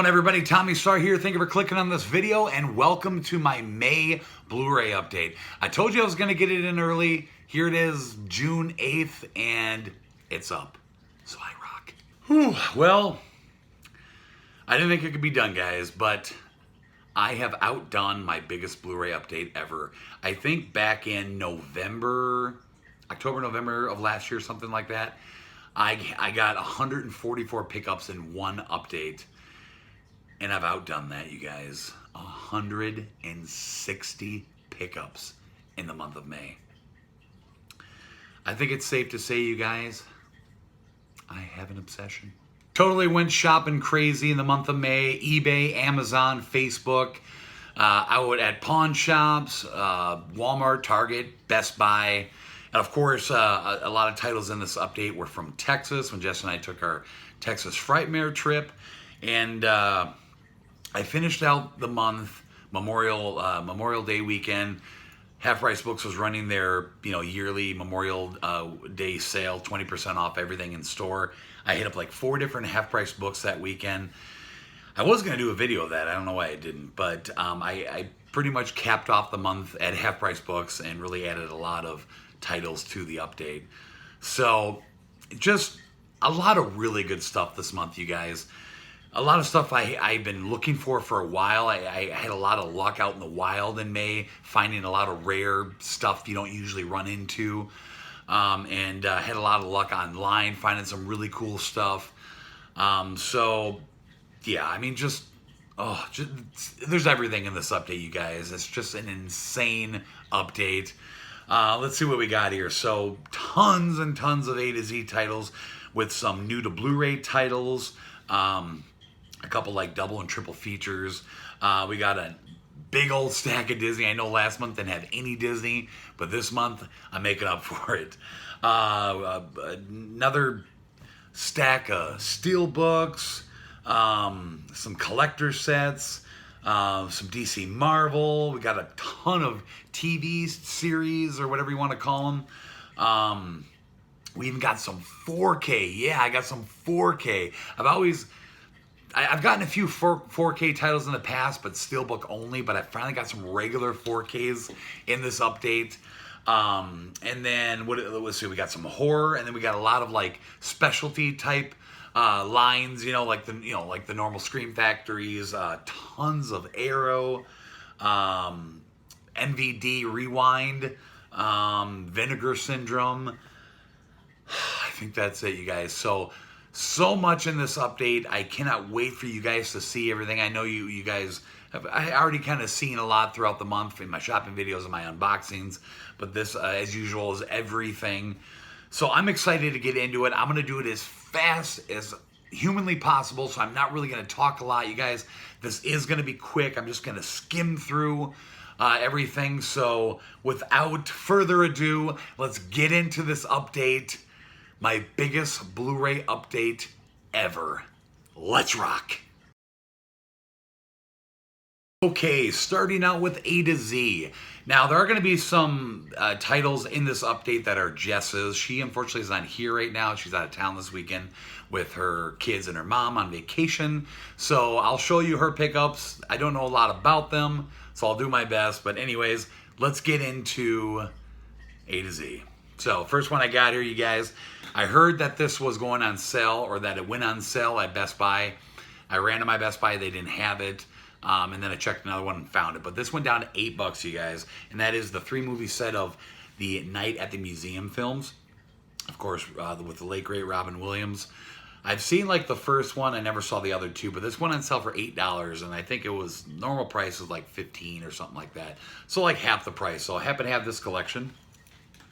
going, everybody? Tommy Star here. Thank you for clicking on this video and welcome to my May Blu-ray update. I told you I was going to get it in early. Here it is, June 8th, and it's up. So I rock. Whew. Well, I didn't think it could be done, guys, but I have outdone my biggest Blu-ray update ever. I think back in October, November of last year, something like that, I got 144 pickups in one update. And I've outdone that, you guys. 160 pickups in the month of May. I think it's safe to say, you guys, I have an obsession. Totally went shopping crazy in the month of May. eBay, Amazon, Facebook. I was at pawn shops, Walmart, Target, Best Buy. And of course, a lot of titles in this update were from Texas, when Jess and I took our Texas Frightmare trip. And I finished out the month, Memorial Day weekend. Half Price Books was running their yearly Memorial Day sale, 20% off everything in store. I hit up like 4 different Half Price Books that weekend. I was going to do a video of that. I don't know why I didn't, but I pretty much capped off the month at Half Price Books and really added a lot of titles to the update. So just a lot of really good stuff this month, you guys. A lot of stuff I've been looking for a while. I had a lot of luck out in the wild in May, finding a lot of rare stuff you don't usually run into. And had a lot of luck online, finding some really cool stuff. So, yeah, I mean, just there's everything in this update, you guys. It's just an insane update. Let's see what we got here. So, tons and tons of A to Z titles with some new to Blu-ray titles. A couple like double and triple features. We got a big old stack of Disney. I know last month didn't have any Disney, but this month I'm making up for it. Another stack of Steelbooks, some collector sets, some DC Marvel. We got a ton of TV series or whatever you want to call them. We even got some 4K. Yeah, I got some 4K. I've gotten a few 4K titles in the past, but Steelbook only, but I finally got some regular 4Ks in this update. And then, let's see, we got some horror, and then we got a lot of like specialty type lines, like the normal Scream Factories, tons of Arrow, NVD Rewind, Vinegar Syndrome. I think that's it, you guys. So much in this update. I cannot wait for you guys to see everything. I know you guys have already kind of seen a lot throughout the month in my shopping videos and my unboxings, but this, as usual, is everything. So I'm excited to get into it. I'm going to do it as fast as humanly possible, so I'm not really going to talk a lot, you guys. This is going to be quick. I'm just going to skim through everything. So without further ado, let's get into this update. My biggest Blu-ray update ever. Let's rock. Okay, starting out with A to Z. Now, there are going to be some titles in this update that are Jess's. She, unfortunately, is not here right now. She's out of town this weekend with her kids and her mom on vacation. So I'll show you her pickups. I don't know a lot about them, so I'll do my best. But anyways, let's get into A to Z. So, first one I got here, you guys. I heard that this was going on sale, or that it went on sale at Best Buy. I ran to my Best Buy, they didn't have it. And then I checked another one and found it. But this went down to $8, you guys. And that is the 3-movie set of the Night at the Museum films. Of course, with the late, great Robin Williams. I've seen like the first one, I never saw the other two, but this went on sale for $8, and I think it was, normal price was like $15 or something like that. So like half the price. So I happen to have this collection.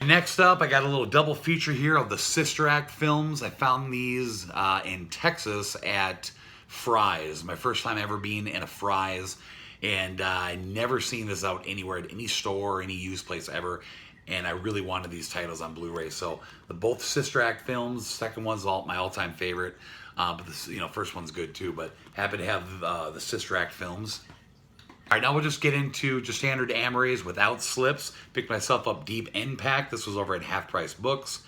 Next up, I got a little double feature here of the Sister Act films. I found these in Texas at Fry's. My first time ever being in a Fry's, and I never seen this out anywhere at any store or any used place ever, and I really wanted these titles on Blu-ray. So both Sister Act films, second one's my all-time favorite, but this, first one's good too, but happy to have the Sister Act films. All right, now we'll just get into just standard Amarays without slips. Picked myself up Deep End Pack. This was over at Half Price Books.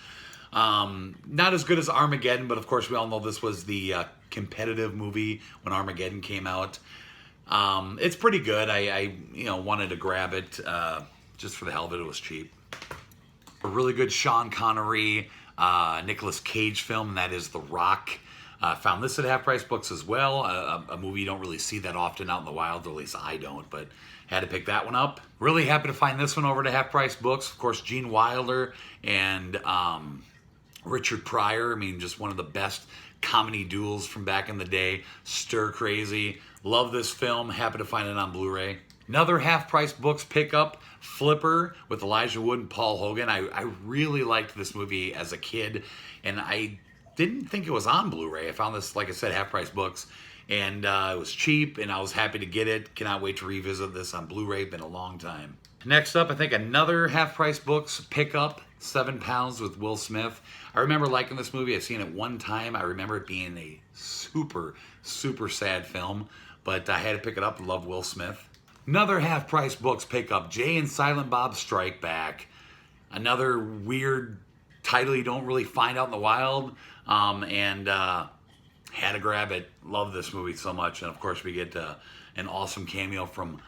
Not as good as Armageddon, but of course we all know this was the competitive movie when Armageddon came out. It's pretty good. I wanted to grab it just for the hell of it. It was cheap. A really good Sean Connery, Nicolas Cage film, and that is The Rock. Found this at Half Price Books as well. A movie you don't really see that often out in the wild, or at least I don't, but had to pick that one up. Really happy to find this one over to Half Price Books. Of course, Gene Wilder and Richard Pryor. I mean, just one of the best comedy duels from back in the day. Stir crazy. Love this film. Happy to find it on Blu-ray. Another Half Price Books pickup, Flipper with Elijah Wood and Paul Hogan. I really liked this movie as a kid, and I didn't think it was on Blu-ray. I found this, like I said, Half Price Books, and it was cheap, and I was happy to get it. Cannot wait to revisit this on Blu-ray. Been a long time. Next up, I think another Half Price Books pickup, 7 Pounds with Will Smith. I remember liking this movie. I've seen it one time. I remember it being a super, super sad film, but I had to pick it up. Love Will Smith. Another Half Price Books pickup, Jay and Silent Bob Strike Back. Another weird title you don't really find out in the wild, and had to grab it. Love this movie so much, and of course we get an awesome cameo from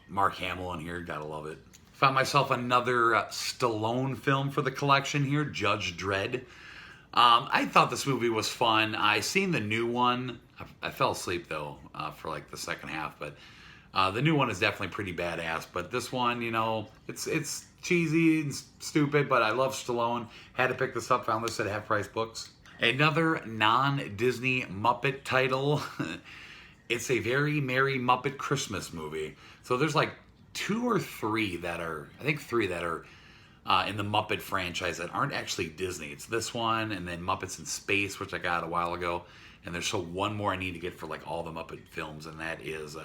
Mark Hamill in here. Gotta love it. Found myself another Stallone film for the collection here, Judge Dredd. I thought this movie was fun. I seen the new one. I fell asleep though for like the second half, but the new one is definitely pretty badass. But this one, you know, it's cheesy and stupid, but I love Stallone. Had to pick this up. Found this at Half Price Books. Another non-Disney Muppet title. It's a very Merry Muppet Christmas movie. So there's like 2 or 3 that are, I think 3 that are in the Muppet franchise that aren't actually Disney. It's this one, and then Muppets in Space, which I got a while ago. And there's one more I need to get for like all the Muppet films, and that is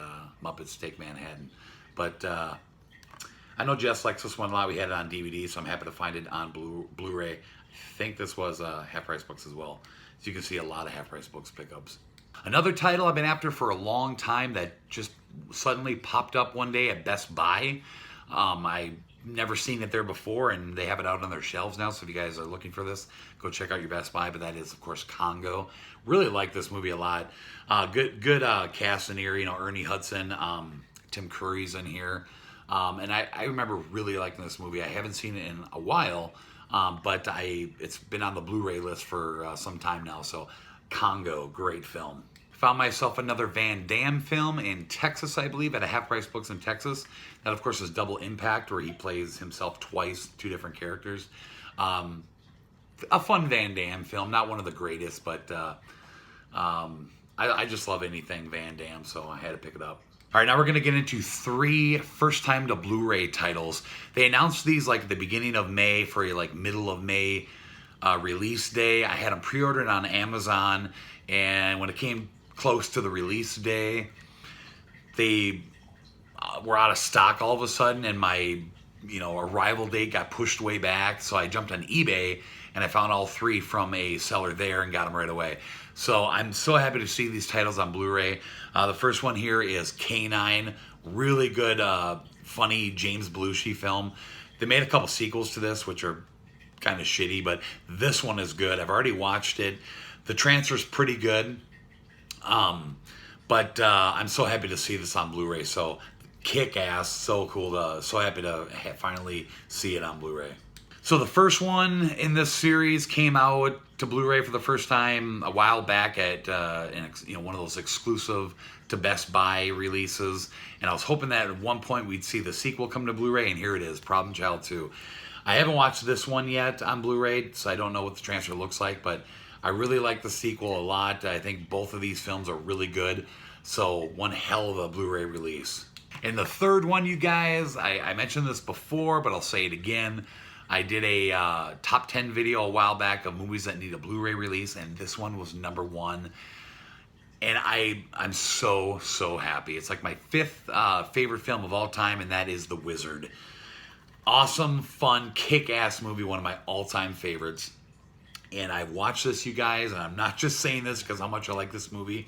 Muppets Take Manhattan. But I know Jess likes this one a lot. We had it on DVD, so I'm happy to find it on Blu-ray. I think this was Half Price Books as well. So you can see a lot of Half Price Books pickups. Another title I've been after for a long time that just suddenly popped up one day at Best Buy. I never seen it there before, and they have it out on their shelves now. So if you guys are looking for this, go check out your Best Buy. But that is, of course, Congo. Really like this movie a lot. Good cast in here. You know, Ernie Hudson, Tim Curry's in here, and I remember really liking this movie. I haven't seen it in a while, but it's been on the Blu-ray list for some time now. So Congo, great film. Found myself another Van Damme film in Texas, I believe, at a Half Price Books in Texas. That, of course, is Double Impact, where he plays himself twice, 2 different characters. A fun Van Damme film, not one of the greatest, but I just love anything Van Damme, so I had to pick it up. All right, now we're going to get into 3 first-time to Blu-ray titles. They announced these like at the beginning of May for a like middle of May release day. I had them pre-ordered on Amazon, and when it came close to the release day, they were out of stock all of a sudden, and my arrival date got pushed way back. So I jumped on eBay and I found all 3 from a seller there and got them right away. So I'm so happy to see these titles on Blu-ray. The first one here is K9, really good, funny James Belushi film. They made a couple sequels to this, which are kind of shitty, but this one is good. I've already watched it. The transfer's pretty good. But I'm so happy to see this on Blu-ray. So kick-ass, so cool. So happy to finally see it on Blu-ray. So the first one in this series came out to Blu-ray for the first time a while back at one of those exclusive to Best Buy releases. And I was hoping that at one point we'd see the sequel come to Blu-ray, and here it is, Problem Child 2. I haven't watched this one yet on Blu-ray, so I don't know what the transfer looks like, but I really like the sequel a lot. I think both of these films are really good. So one hell of a Blu-ray release. And the third one, you guys, I mentioned this before, but I'll say it again. I did a top 10 video a while back of movies that need a Blu-ray release, and this one was #1. And I'm so, so happy. It's like my 5th favorite film of all time, and that is The Wizard. Awesome, fun, kick-ass movie, one of my all-time favorites. And I watched this, you guys, and I'm not just saying this because how much I like this movie,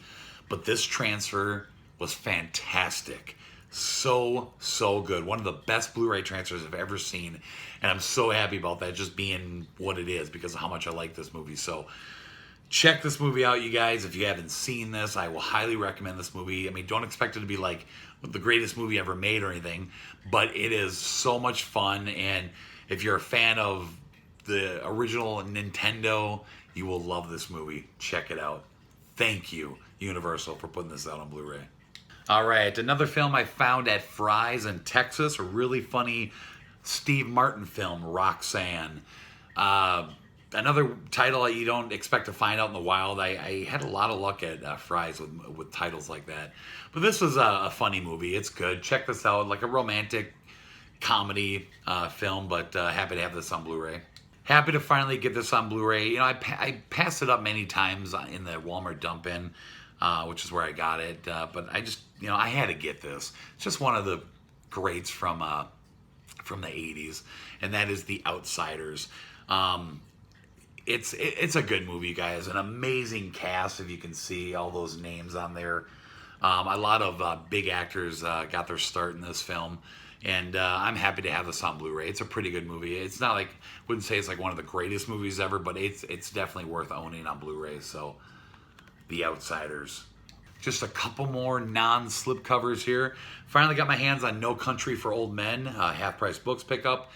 but this transfer was fantastic. So, so good. One of the best Blu-ray transfers I've ever seen. And I'm so happy about that just being what it is because of how much I like this movie. So, Check this movie out, you guys. If you haven't seen this, I will highly recommend this movie. I mean, don't expect it to be like the greatest movie ever made or anything, but it is so much fun. And if you're a fan of the original Nintendo, you will love this movie. Check it out. Thank you, Universal, for putting this out on Blu-ray. All right, another film I found at Fry's in Texas, a really funny Steve Martin film, Roxanne. Another title that you don't expect to find out in the wild. I had a lot of luck at Fry's with titles like that. But this was a funny movie. It's good. Check this out. Like a romantic comedy film, but happy to have this on Blu-ray. Happy to finally get this on Blu-ray. You know, I passed it up many times in the Walmart dump-in, which is where I got it. But I just, you know, I had to get this. It's just one of the greats from the 80s, and that is The Outsiders. It's a good movie, guys. An amazing cast, if you can see all those names on there. A lot of big actors got their start in this film, and I'm happy to have this on Blu-ray. It's a pretty good movie. It's not like, wouldn't say it's like one of the greatest movies ever, but it's definitely worth owning on Blu-ray. So, The Outsiders. Just a couple more non-slip covers here. Finally got my hands on No Country for Old Men, half-price books pickup.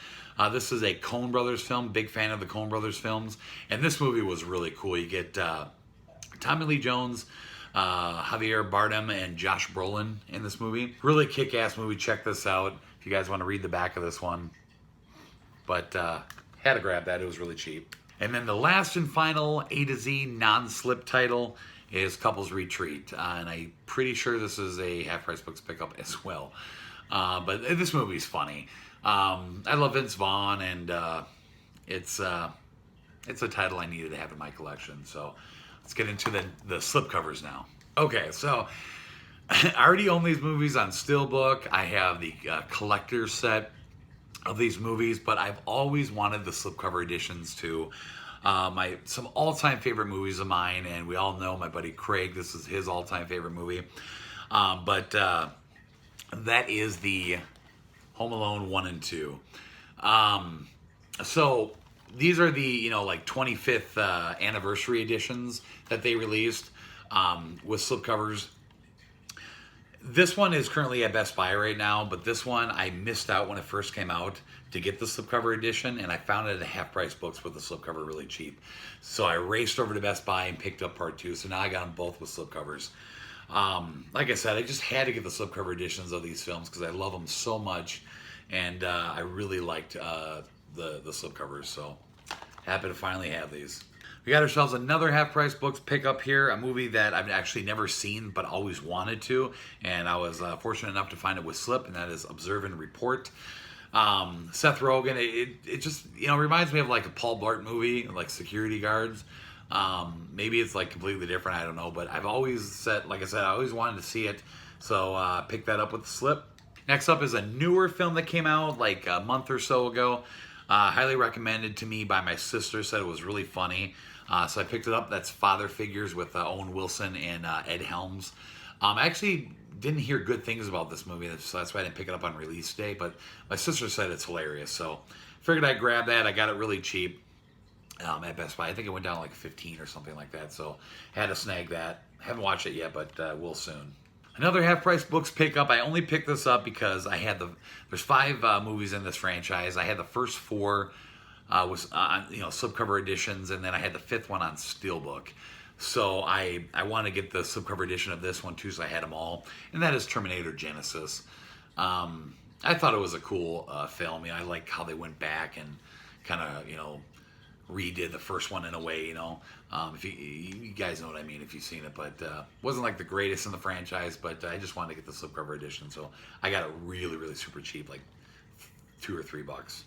This is a Coen Brothers film. Big fan of the Coen Brothers films. And this movie was really cool. You get Tommy Lee Jones, Javier Bardem, and Josh Brolin in this movie. Really kick-ass movie. Check this out if you guys want to read the back of this one. But had to grab that. It was really cheap. And then the last and final A to Z non-slip title is Couples Retreat. And I'm pretty sure this is a half-price books pickup as well. But this movie's funny. I love Vince Vaughn, and it's a title I needed to have in my collection. So let's get into the slipcovers now. Okay, so I already own these movies on Steelbook. I have the collector's set of these movies, but I've always wanted the slipcover editions too. Some all-time favorite movies of mine, and we all know my buddy Craig, this is his all-time favorite movie. But that is the Home Alone 1 and 2. So these are the, you know, like 25th anniversary editions that they released with slipcovers. This one is currently at Best Buy right now, but this one I missed out when it first came out to get the slipcover edition, and I found it at half-price books with the slipcover really cheap. So I raced over to Best Buy and picked up part 2, so now I got them both with slipcovers. Like I said, I just had to get the slipcover editions of these films because I love them so much, and I really liked the slipcovers, so happy to finally have these. We got ourselves another half-price books pickup here, a movie that I've actually never seen but always wanted to, and I was fortunate enough to find it with slip, and that is Observe and Report. Seth Rogen, it just, you know, reminds me of like a Paul Blart movie, like Security Guards. Maybe it's like completely different, I don't know, but I've always said, like I said, I always wanted to see it, so pick that up with the slip. Next up is a newer film that came out like a month or so ago. Highly recommended to me by my sister, said it was really funny. So I picked it up. That's Father Figures with Owen Wilson and Ed Helms. I actually didn't hear good things about this movie, so that's why I didn't pick it up on release day, but my sister said it's hilarious, so figured I'd grab that. I got it really cheap at Best Buy. I think it went down like 15 or something like that, so had to snag that. Haven't watched it yet, but will soon. Another half-price books pickup. I only picked this up because I had there's 5 movies in this franchise. I had the first 4 was on, you know, slipcover editions, and then I had the 5th one on Steelbook. So I want to get the slipcover edition of this one too, so I had them all, and that is Terminator Genisys. I thought it was a cool film. You know, I like how they went back and kind of, you know, redid the first one in a way, you know. If you guys know what I mean if you've seen it, but wasn't like the greatest in the franchise, but I just wanted to get the slipcover edition, so I got it really, really super cheap, like $2 or $3.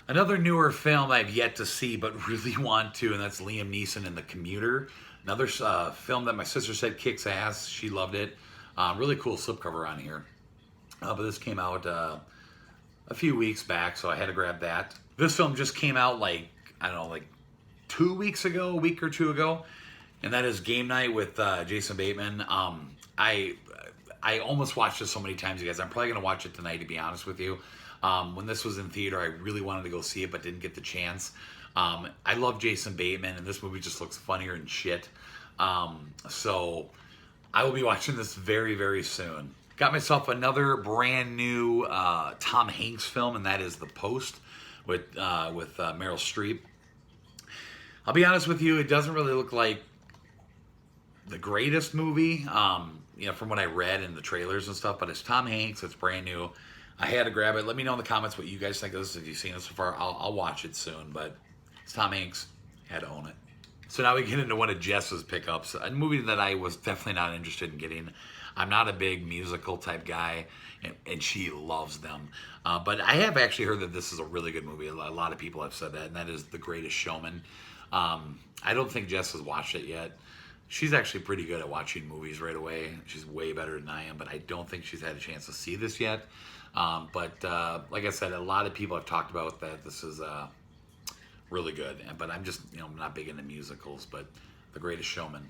Another newer film I've yet to see but really want to, and that's Liam Neeson in The Commuter. Another film that my sister said kicks ass. She loved it. Really cool slipcover on here. But this came out a few weeks back, so I had to grab that. This film just came out like, I don't know, like 2 weeks ago, a week or 2 ago, and that is Game Night with Jason Bateman. I almost watched this so many times, you guys. I'm probably going to watch it tonight, to be honest with you. When this was in theater, I really wanted to go see it, but didn't get the chance. I love Jason Bateman, and this movie just looks funnier than shit. So I will be watching this very, very soon. Got myself another brand new Tom Hanks film, and that is The Post with Meryl Streep. I'll be honest with you, it doesn't really look like the greatest movie, from what I read in the trailers and stuff, but it's Tom Hanks, it's brand new. I had to grab it. Let me know in the comments what you guys think of this. If you've seen it so far, I'll watch it soon, but it's Tom Hanks. Had to own it. So now we get into one of Jess's pickups, a movie that I was definitely not interested in getting. I'm not a big musical type guy, and she loves them. But I have actually heard that this is a really good movie. A lot of people have said that, and that is The Greatest Showman. I don't think Jess has watched it yet. She's actually pretty good at watching movies right away. She's way better than I am, but I don't think she's had a chance to see this yet. But like I said, a lot of people have talked about that this is really good. But I'm just, not big into musicals, but The Greatest Showman.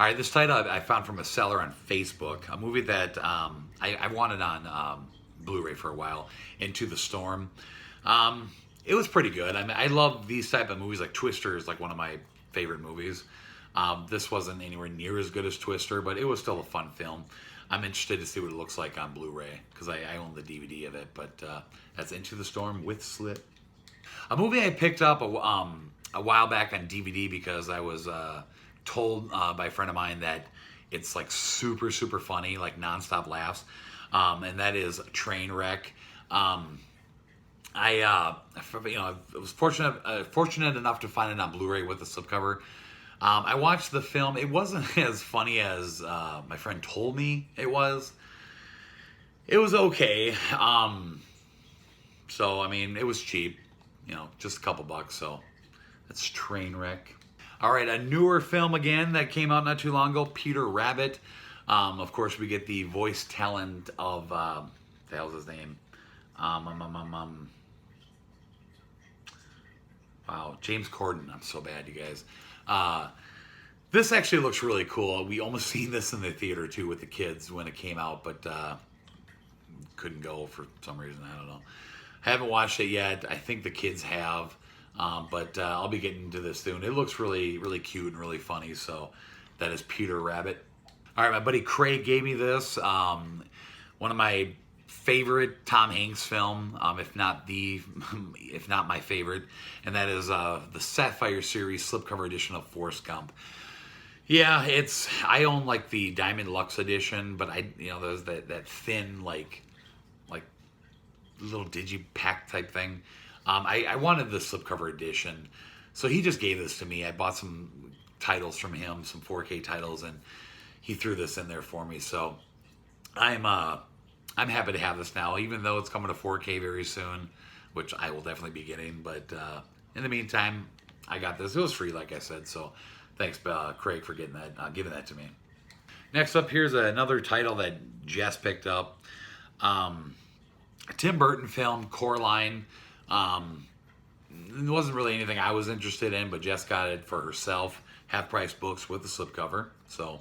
All right, this title I found from a seller on Facebook, a movie that I wanted on Blu Ray for a while, Into the Storm. It was pretty good. I mean, I love these type of movies. Like Twister is like one of my favorite movies. This wasn't anywhere near as good as Twister, but it was still a fun film. I'm interested to see what it looks like on Blu Ray because I own the DVD of it. But that's Into the Storm with Slit. A movie I picked up a while back on DVD because I was told by a friend of mine that it's like super, super funny, like nonstop laughs. And that is Trainwreck. I was fortunate enough to find it on Blu-ray with the slipcover. I watched the film. It wasn't as funny as my friend told me it was. It was okay. So I mean, it was cheap. Just a couple bucks. So that's Trainwreck. All right, a newer film again that came out not too long ago, Peter Rabbit. Of course, we get the voice talent of what the hell's his name? Wow, James Corden. I'm so bad, you guys. This actually looks really cool. We almost seen this in the theater too with the kids when it came out, but couldn't go for some reason. I don't know. Haven't watched it yet. I think the kids have. But I'll be getting into this soon. It looks really, really cute and really funny. So that is Peter Rabbit. All right, my buddy Craig gave me this. One of my favorite Tom Hanks film, if not my favorite, and that is the Sapphire Series slipcover edition of Forrest Gump. Yeah, I own like the Diamond Lux edition, but there's that thin like little digipack type thing. I wanted the slipcover edition, so he just gave this to me. I bought some titles from him, some 4K titles, and he threw this in there for me. So I'm happy to have this now, even though it's coming to 4K very soon, which I will definitely be getting. But in the meantime, I got this. It was free, like I said. So thanks, Craig, for giving that to me. Next up, here's another title that Jess picked up. A Tim Burton film, Coraline. It wasn't really anything I was interested in, but Jess got it for herself. Half-price books with the slipcover. So,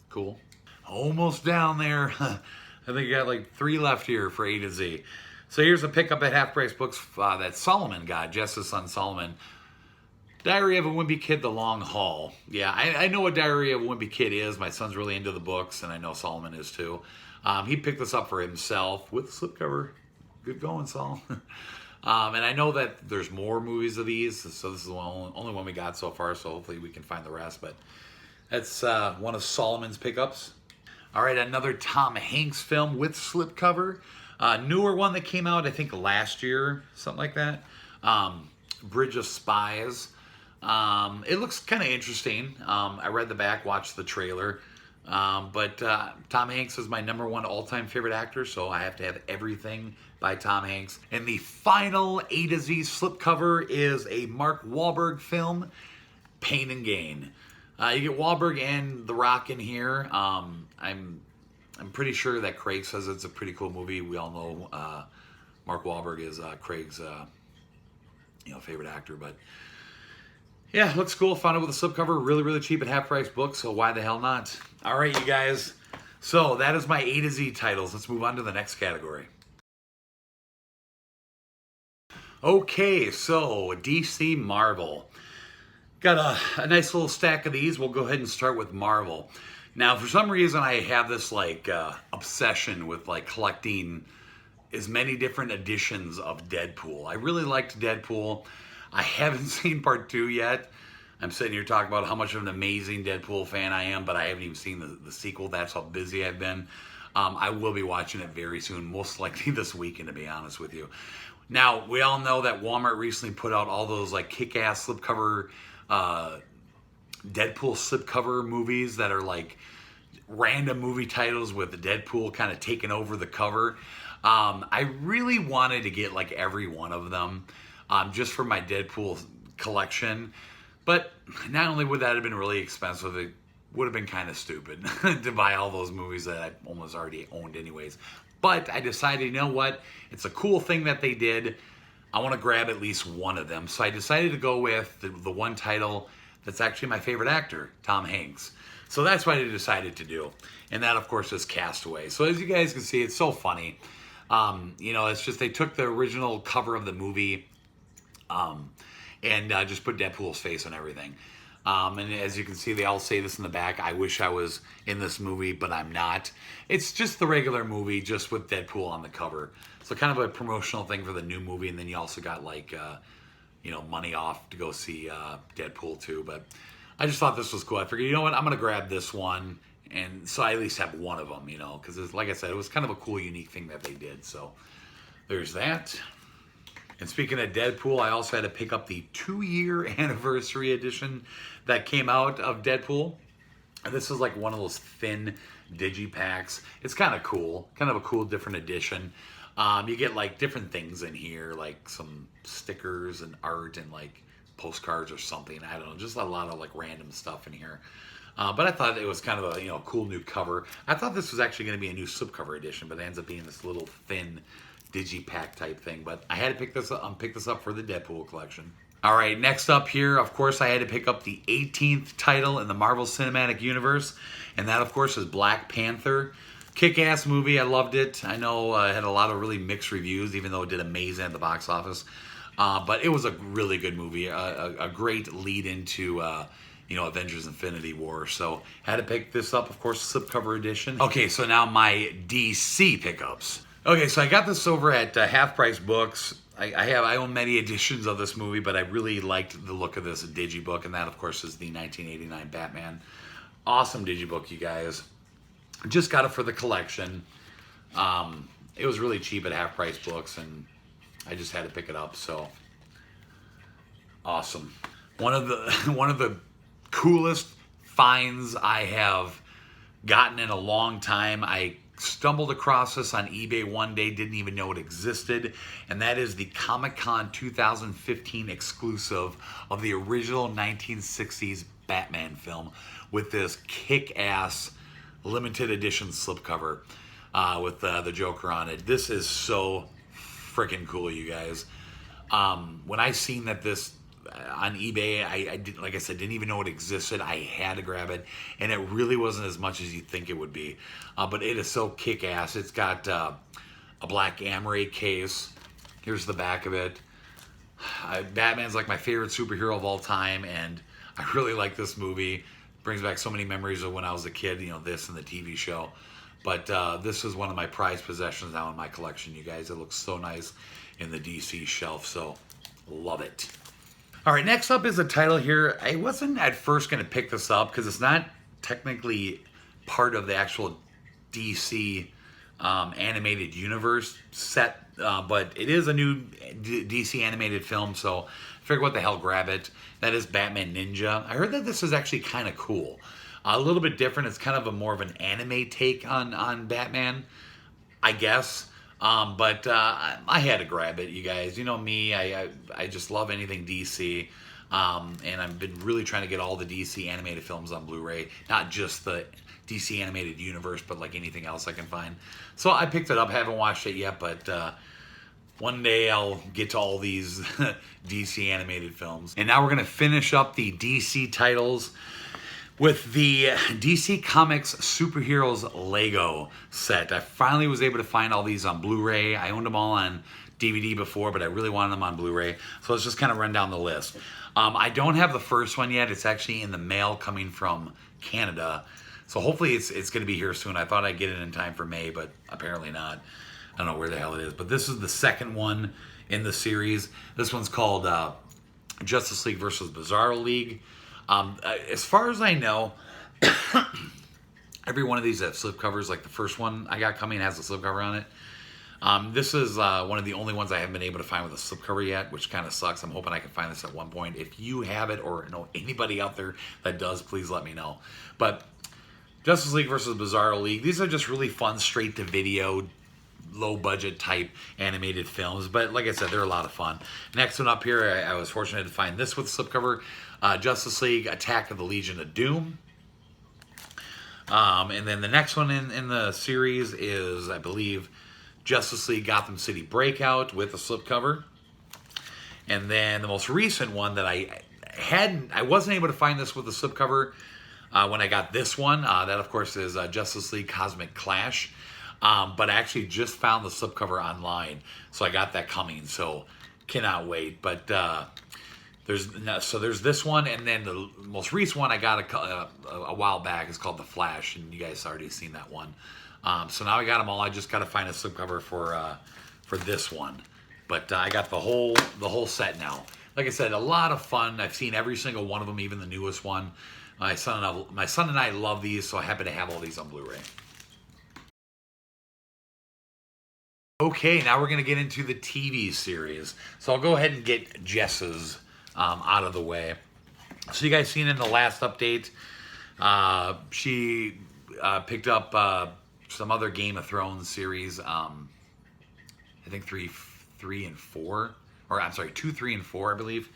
cool. Almost down there. I think I got like 3 left here for A to Z. So here's a pickup at Half-Price Books that Solomon got, Jess's son Solomon. Diary of a Wimpy Kid, The Long Haul. Yeah, I know what Diary of a Wimpy Kid is. My son's really into the books, and I know Solomon is too. He picked this up for himself with the slipcover. Good going, Sol. And I know that there's more movies of these, so this is the only one we got so far, so hopefully we can find the rest. But that's one of Solomon's pickups. All right, another Tom Hanks film with slipcover. Newer one that came out, I think, last year, something like that. Bridge of Spies. It looks kind of interesting. I read the back, watched the trailer. But Tom Hanks is my #1 all-time favorite actor, so I have to have everything by Tom Hanks. And the final A to Z slipcover is a Mark Wahlberg film, Pain and Gain. You get Wahlberg and The Rock in here. I'm pretty sure that Craig says it's a pretty cool movie. We all know Mark Wahlberg is Craig's favorite actor, but yeah, looks cool. Found it with a slipcover, really, really cheap at Half-Price Books, so why the hell not? All right, you guys. So that is my A to Z titles. Let's move on to the next category. Okay, so DC Marvel. Got a nice little stack of these. We'll go ahead and start with Marvel. Now, for some reason, I have this like obsession with like collecting as many different editions of Deadpool. I really liked Deadpool. I haven't seen part 2 yet. I'm sitting here talking about how much of an amazing Deadpool fan I am, but I haven't even seen the sequel. That's how busy I've been. I will be watching it very soon, most likely this weekend, to be honest with you. Now, we all know that Walmart recently put out all those like kick-ass slipcover Deadpool slipcover movies that are like random movie titles with the Deadpool kind of taking over the cover. I really wanted to get like every one of them just for my Deadpool collection. But not only would that have been really expensive, it would have been kind of stupid to buy all those movies that I almost already owned anyways. But I decided, you know what? It's a cool thing that they did. I want to grab at least one of them. So I decided to go with the one title that's actually my favorite actor, Tom Hanks. So that's what I decided to do. And that, of course, is Castaway. So as you guys can see, it's so funny. It's just they took the original cover of the movie and just put Deadpool's face on everything. And as you can see, they all say this in the back, I wish I was in this movie, but I'm not. It's just the regular movie, just with Deadpool on the cover. So kind of a promotional thing for the new movie, and then you also got like, money off to go see Deadpool 2. But I just thought this was cool. I figured, you know what, I'm going to grab this one, and so I at least have one of them, because like I said, it was kind of a cool, unique thing that they did. So there's that. And speaking of Deadpool, I also had to pick up the 2-year anniversary edition that came out of Deadpool. And this is like one of those thin digipacks. It's kind of cool. Kind of a cool, different edition. You get like different things in here, like some stickers and art and like postcards or something. I don't know, just a lot of like random stuff in here. But I thought it was kind of a cool new cover. I thought this was actually going to be a new slipcover edition, but it ends up being this little thin digipack type thing. But I had to pick this up for the Deadpool collection. All right, next up here, of course, I had to pick up the 18th title in the Marvel Cinematic Universe, and that, of course, is Black Panther. Kick-ass movie. I loved it. I know it had a lot of really mixed reviews, even though it did amazing at the box office. But it was a really good movie, a great lead into Avengers Infinity War. So had to pick this up, of course, slipcover edition. Okay, so now my DC pickups. Okay, so I got this over at Half Price Books. I own many editions of this movie, but I really liked the look of this digibook, and that, of course, is the 1989 Batman. Awesome digibook, you guys. Just got it for the collection. It was really cheap at Half Price Books, and I just had to pick it up. So awesome. One of the coolest finds I have gotten in a long time. I stumbled across this on eBay one day, didn't even know it existed, and that is the Comic-Con 2015 exclusive of the original 1960s Batman film with this kick-ass limited edition slipcover with the Joker on it. This is so freaking cool, you guys. When I seen that this on eBay, I did, like I said, didn't even know it existed. I had to grab it, and it really wasn't as much as you'd think it would be. But it is so kick-ass. It's got a black Amaray case. Here's the back of it. Batman's like my favorite superhero of all time, and I really like this movie. Brings back so many memories of when I was a kid, this and the TV show. But this is one of my prized possessions now in my collection, you guys. It looks so nice in the DC shelf, so love it. All right, next up is a title here. I wasn't at first going to pick this up because it's not technically part of the actual DC animated universe set, but it is a new DC animated film, so I figured what the hell, grab it. That is Batman Ninja. I heard that this is actually kind of cool. A little bit different. It's kind of more of an anime take on Batman, I guess. But I had to grab it, you guys. You know me, I just love anything DC. And I've been really trying to get all the DC animated films on Blu Ray. Not just the DC animated universe, but like anything else I can find. So I picked it up. Haven't watched it yet, but one day I'll get to all these DC animated films. And now we're going to finish up the DC titles with the DC Comics Superheroes Lego set. I finally was able to find all these on Blu Ray. I owned them all on DVD before, but I really wanted them on Blu-ray. So let's just kind of run down the list. I don't have the first one yet. It's actually in the mail coming from Canada. So hopefully it's going to be here soon. I thought I'd get it in time for May, but apparently not. I don't know where the hell it is. But this is the second one in the series. This one's called Justice League versus Bizarro League. As far as I know, every one of these have slipcovers. Like the first one I got coming has a slipcover on it. This is one of the only ones I haven't been able to find with a slipcover yet, which kind of sucks. I'm hoping I can find this at one point. If you have it or know anybody out there that does, please let me know. But Justice League versus Bizarro League, these are just really fun, straight-to-video, low-budget type animated films. But like I said, they're a lot of fun. Next one up here, I was fortunate to find this with slipcover. Justice League Attack of the Legion of Doom. And then the next one in the series is, I believe, Justice League Gotham City Breakout with a slipcover. And then the most recent one that I wasn't able to find this with a slipcover when I got this one. That, of course, is Justice League Cosmic Clash. But I actually just found the slipcover online, so I got that coming. So cannot wait. But there's this one, and then the most recent one I got a while back is called The Flash, and you guys already seen that one. So now I got them all. I just got to find a slipcover for this one. But I got the whole set now. Like I said, a lot of fun. I've seen every single one of them, even the newest one. My son and I love these, so I happen to have all these on Blu-ray. Okay, now we're going to get into the TV series. So I'll go ahead and get Jess's out of the way. So you guys seen in the last update, she picked up some other Game of Thrones series. I think 2, 3, and 4, I believe.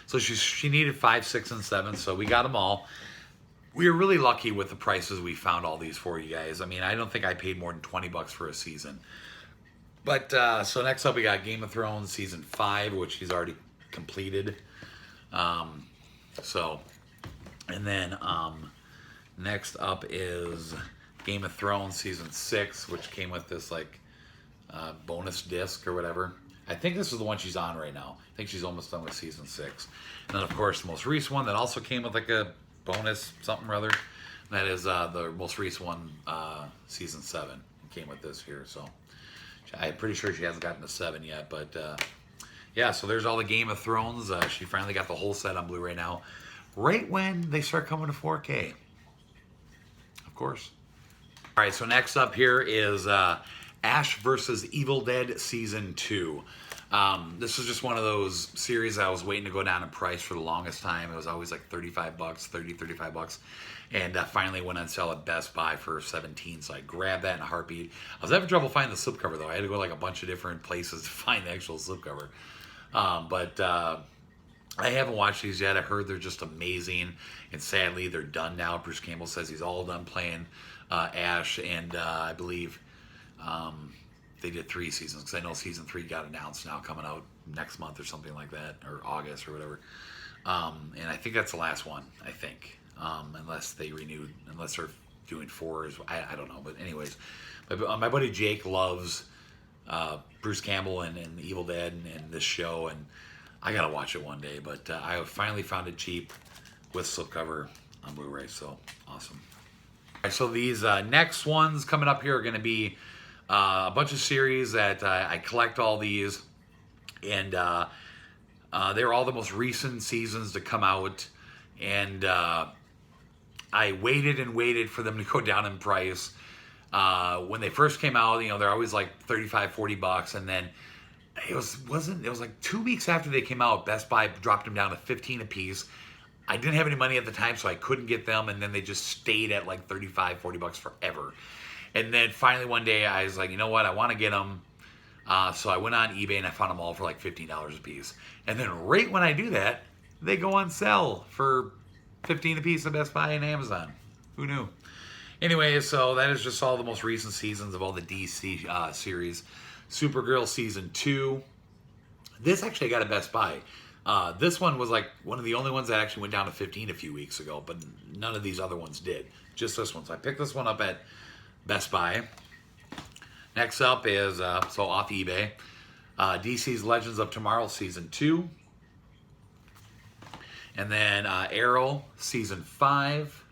So she needed 5, 6, and 7. So we got them all. We were really lucky with the prices we found all these for you guys. I mean, I don't think I paid more than $20 for a season. But so next up we got Game of Thrones season 5, which he's already completed. And then next up is Game of Thrones season 6, which came with this like bonus disc or whatever. I think this is the one she's on right now. I think she's almost done with season 6. And then of course the most recent one that also came with like a bonus something or other. That is the most recent one, season 7. Came with this here, so I'm pretty sure she hasn't gotten to 7 yet. But yeah, so there's all the Game of Thrones. She finally got the whole set on Blu-ray now, right when they start coming to 4K. Of course. All right, so next up here is Ash vs. Evil Dead Season 2. This is just one of those series I was waiting to go down in price for the longest time. It was always like $35, $35. And finally went on sale at Best Buy for $17, so I grabbed that in a heartbeat. I was having trouble finding the slipcover, though. I had to go like a bunch of different places to find the actual slipcover. But I haven't watched these yet. I heard they're just amazing, and sadly, they're done now. Bruce Campbell says he's all done playing Ash, and I believe they did 3 seasons, because I know season 3 got announced now, coming out next month or something like that, or August or whatever. And I think that's the last one, I think. Unless they renewed, unless they're doing 4, I don't know. But anyways, my buddy Jake loves Bruce Campbell and Evil Dead and this show, and I gotta watch it one day. But I finally found it cheap with slipcover on Blu-ray, so awesome. All right, so these next ones coming up here are gonna be a bunch of series that I collect all these, and they're all the most recent seasons to come out, and I waited and waited for them to go down in price. When they first came out, you know, they're always like $35, $40, and then it was like 2 weeks after they came out, Best Buy dropped them down to $15 a piece. I didn't have any money at the time, so I couldn't get them, and then they just stayed at like $35, $40 forever. And then finally one day I was like, you know what, I want to get them. So I went on eBay and I found them all for like $15 a piece. And then right when I do that, they go on sale for $15 a piece at Best Buy and Amazon. Who knew? Anyway, so that is just all the most recent seasons of all the DC series. Supergirl Season 2. This actually got at Best Buy. This one was like one of the only ones that actually went down to $15 a few weeks ago, but none of these other ones did. Just this one. So I picked this one up at Best Buy. Next up is, so off eBay, DC's Legends of Tomorrow Season 2. And then Arrow Season 5.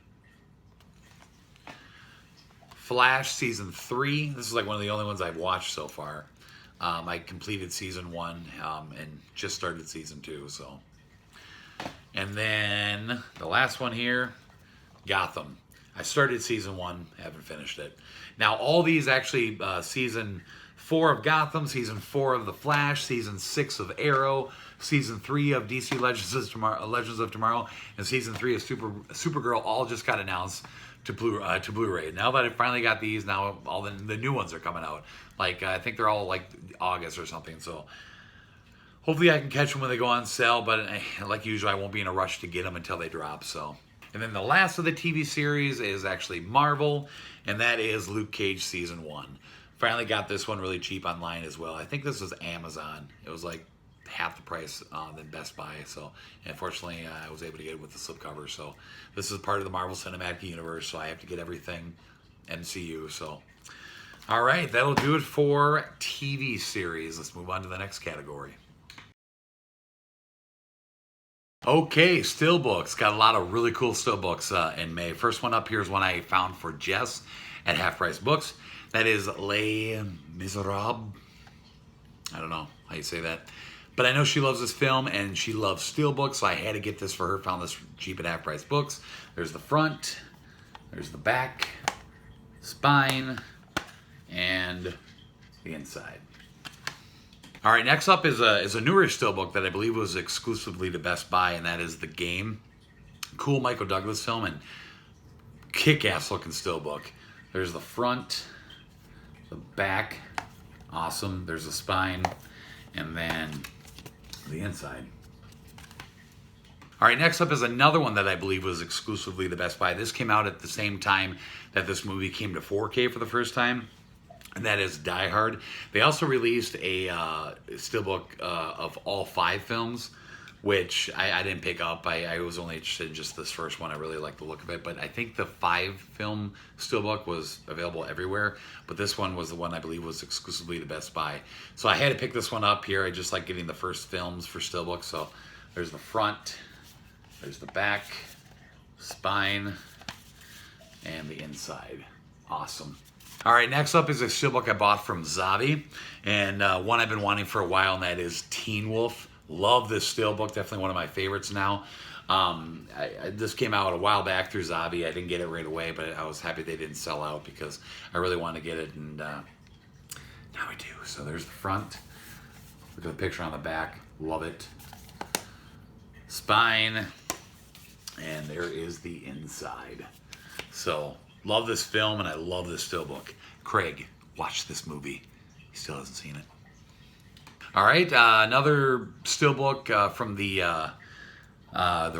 Flash Season 3. This is like one of the only ones I've watched so far. I completed Season 1 and just started Season 2. So, and then the last one here, Gotham. I started Season 1, haven't finished it. Now, all these actually, Season 4 of Gotham, Season 4 of The Flash, Season 6 of Arrow, Season 3 of DC Legends of Tomorrow, and Season 3 of Supergirl all just got announced to Blu Ray. Now that I finally got these, now all the new ones are coming out. Like, I think they're all like August or something, so hopefully I can catch them when they go on sale, but like usual, I won't be in a rush to get them until they drop, so. And then the last of the TV series is actually Marvel, and that is Luke Cage Season 1. Finally got this one really cheap online as well. I think this was Amazon. It was like half the price than Best Buy, so unfortunately I was able to get it with the slipcover. So this is part of the Marvel Cinematic Universe, so I have to get everything MCU. So all right, that'll do it for TV series. Let's move on to the next category. Okay, Steelbooks. Got a lot of really cool Steelbooks in May. First one up here is one I found for Jess at Half Price Books. That is Les Miserables. I don't know how you say that. But I know she loves this film and she loves Steelbooks, so I had to get this for her. Found this cheap at Half Price Books. There's the front, there's the back, spine, and the inside. All right, next up is a newer Steelbook that I believe was exclusively to Best Buy, and that is The Game. Cool Michael Douglas film and kick-ass looking Steelbook. There's the front, the back, awesome. There's the spine, and then the inside. All right, next up is another one that I believe was exclusively to Best Buy. This came out at the same time that this movie came to 4K for the first time, and that is Die Hard. They also released a Steelbook of all 5 films, which I didn't pick up. I was only interested in just this first one. I really like the look of it, but I think the 5-film Steelbook was available everywhere, but this one was the one I believe was exclusively to Best Buy. So I had to pick this one up here. I just like getting the first films for Steelbook. So there's the front, there's the back, spine, and the inside. Awesome. All right, next up is a Steelbook I bought from Zavi, and one I've been wanting for a while, and that is Teen Wolf. Love this Steelbook, definitely one of my favorites now. This came out a while back through Zavi. I didn't get it right away, but I was happy they didn't sell out because I really wanted to get it, and now I do. So there's the front. Look at the picture on the back. Love it. Spine, and there is the inside. So love this film, and I love this Steelbook. Craig, watch this movie. He still hasn't seen it. All right, another Steelbook from the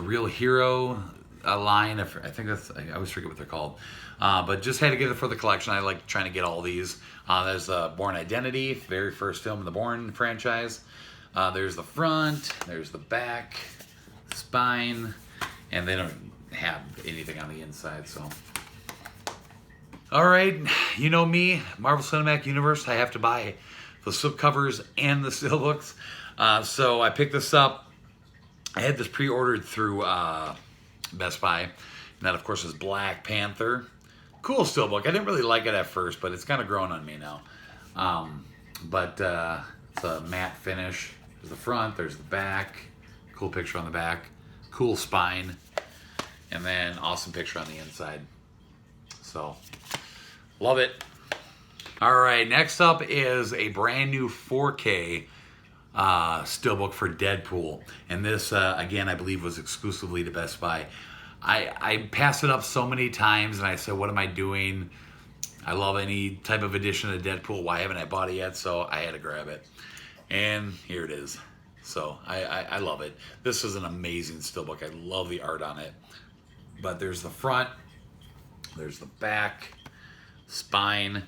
Real Hero line. I think that's, I always forget what they're called. But just had to get it for the collection. I like trying to get all these. There's Bourne Identity, very first film in the Bourne franchise. There's the front, there's the back, spine, and they don't have anything on the inside, so. All right, you know me, Marvel Cinematic Universe, I have to buy the slipcovers and the Steelbooks. So I picked this up. I had this pre-ordered through Best Buy. And that, of course, is Black Panther. Cool Steelbook. I didn't really like it at first, but it's kind of grown on me now. It's a matte finish. There's the front, there's the back. Cool picture on the back. Cool spine. And then awesome picture on the inside. So, love it. All right, next up is a brand new 4K Steelbook for Deadpool. And this, again, I believe was exclusively to Best Buy. I passed it up so many times, and I said, what am I doing? I love any type of edition of Deadpool. Why haven't I bought it yet? So I had to grab it. And here it is. So I love it. This is an amazing Steelbook. I love the art on it. But there's the front, there's the back, spine.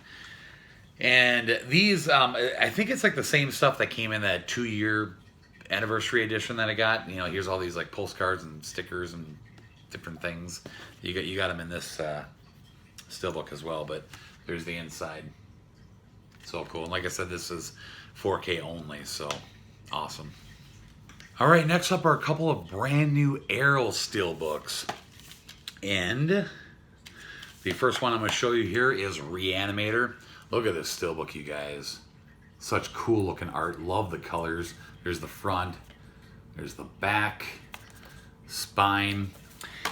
And these, I think it's like the same stuff that came in that 2-year anniversary edition that I got. You know, here's all these like postcards and stickers and different things. You got them in this Steelbook as well, but there's the inside. So cool. And like I said, this is 4K only, so awesome. All right, next up are a couple of brand new Arrow Steelbooks. And the first one I'm going to show you here is Reanimator. Look at this Steelbook, you guys. Such cool looking art. Love the colors. There's the front. There's the back. Spine.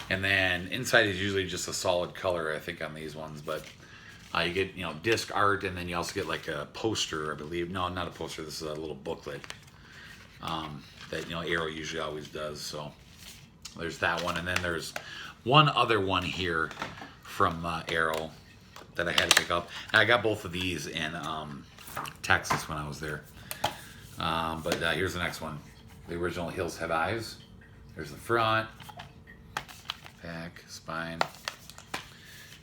And then inside is usually just a solid color, I think, on these ones. But you get, you know, disc art, and then you also get like a poster, I believe. No, not a poster. This is a little booklet that, you know, Arrow usually always does. So there's that one. And then there's one other one here from Arrow that I had to pick up. And I got both of these in Texas when I was there. But here's the next one. The original Hills Have Eyes. There's the front, back, spine, and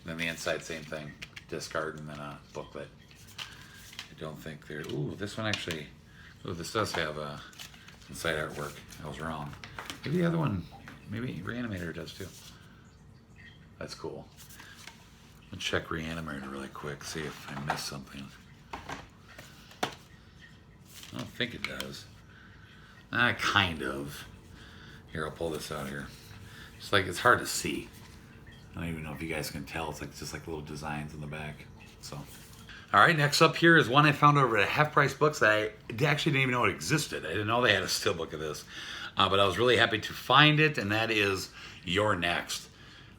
then the inside, same thing. Disc art and then a booklet. I don't think there. Ooh, this one actually. Ooh, this does have inside artwork. I was wrong. Maybe the other one. Maybe Reanimator does too. That's cool. Let's check Reanimator really quick. See if I missed something. I don't think it does. Kind of. Here, I'll pull this out here. It's like, it's hard to see. I don't even know if you guys can tell. It's like just like little designs in the back. So, all right, next up here is one I found over at Half Price Books that I actually didn't even know it existed. I didn't know they had a steelbook of this. But I was really happy to find it, and that is You're Next.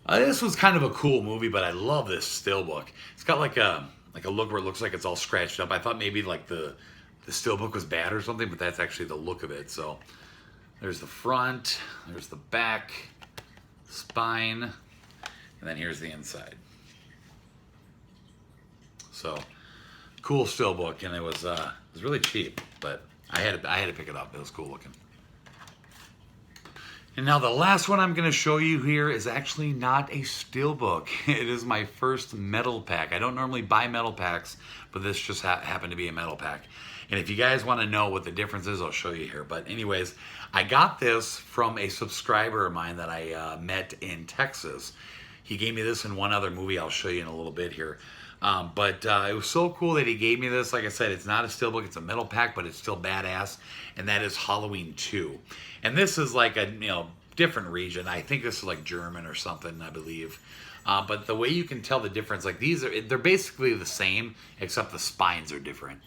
This was kind of a cool movie, but I love this steelbook. It's got like a look where it looks like it's all scratched up. I thought maybe like the steelbook was bad or something, but that's actually the look of it. So there's the front, there's the back, spine, and then here's the inside. So cool steelbook, and it was really cheap, but I had to pick it up. It was cool looking. And now the last one I'm going to show you here is actually not a steelbook. It is my first metal pack. I don't normally buy metal packs, but this just happened to be a metal pack. And if you guys want to know what the difference is, I'll show you here. But anyways, I got this from a subscriber of mine that I met in Texas. He gave me this in one other movie I'll show you in a little bit here. But it was so cool that he gave me this. Like I said, it's not a steelbook, it's a metal pack, but it's still badass. And that is Halloween 2. And this is like a, you know, different region. I think this is like German or something, I believe. But the way you can tell the difference, like they're basically the same, except the spines are different.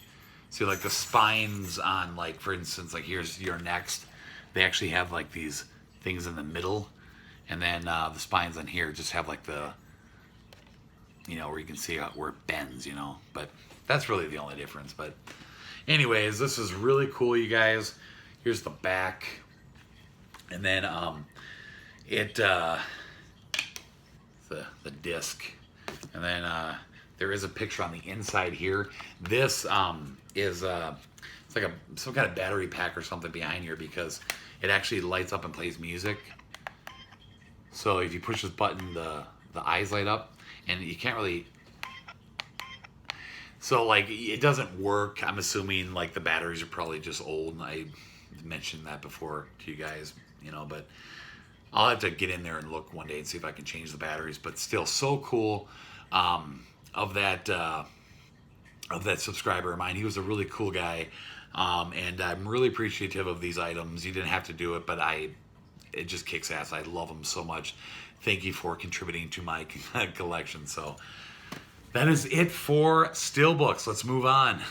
See, like the spines on, like, for instance, like here's You're Next. They actually have like these things in the middle. And then the spines on here just have like the, you know, where you can see where it bends, you know. But that's really the only difference. But anyways, this is really cool, you guys. Here's the back. And then the disc. And then there is a picture on the inside here. This is it's like some kind of battery pack or something behind here, because it actually lights up and plays music. So if you push this button, the eyes light up, and you can't really. So like it doesn't work. I'm assuming like the batteries are probably just old, and I mentioned that before to you guys, you know. But I'll have to get in there and look one day and see if I can change the batteries. But still, so cool. Of that subscriber of mine. He was a really cool guy, and I'm really appreciative of these items. You didn't have to do it, but it just kicks ass. I love them so much. Thank you for contributing to my collection. So that is it for Steelbooks. Let's move on.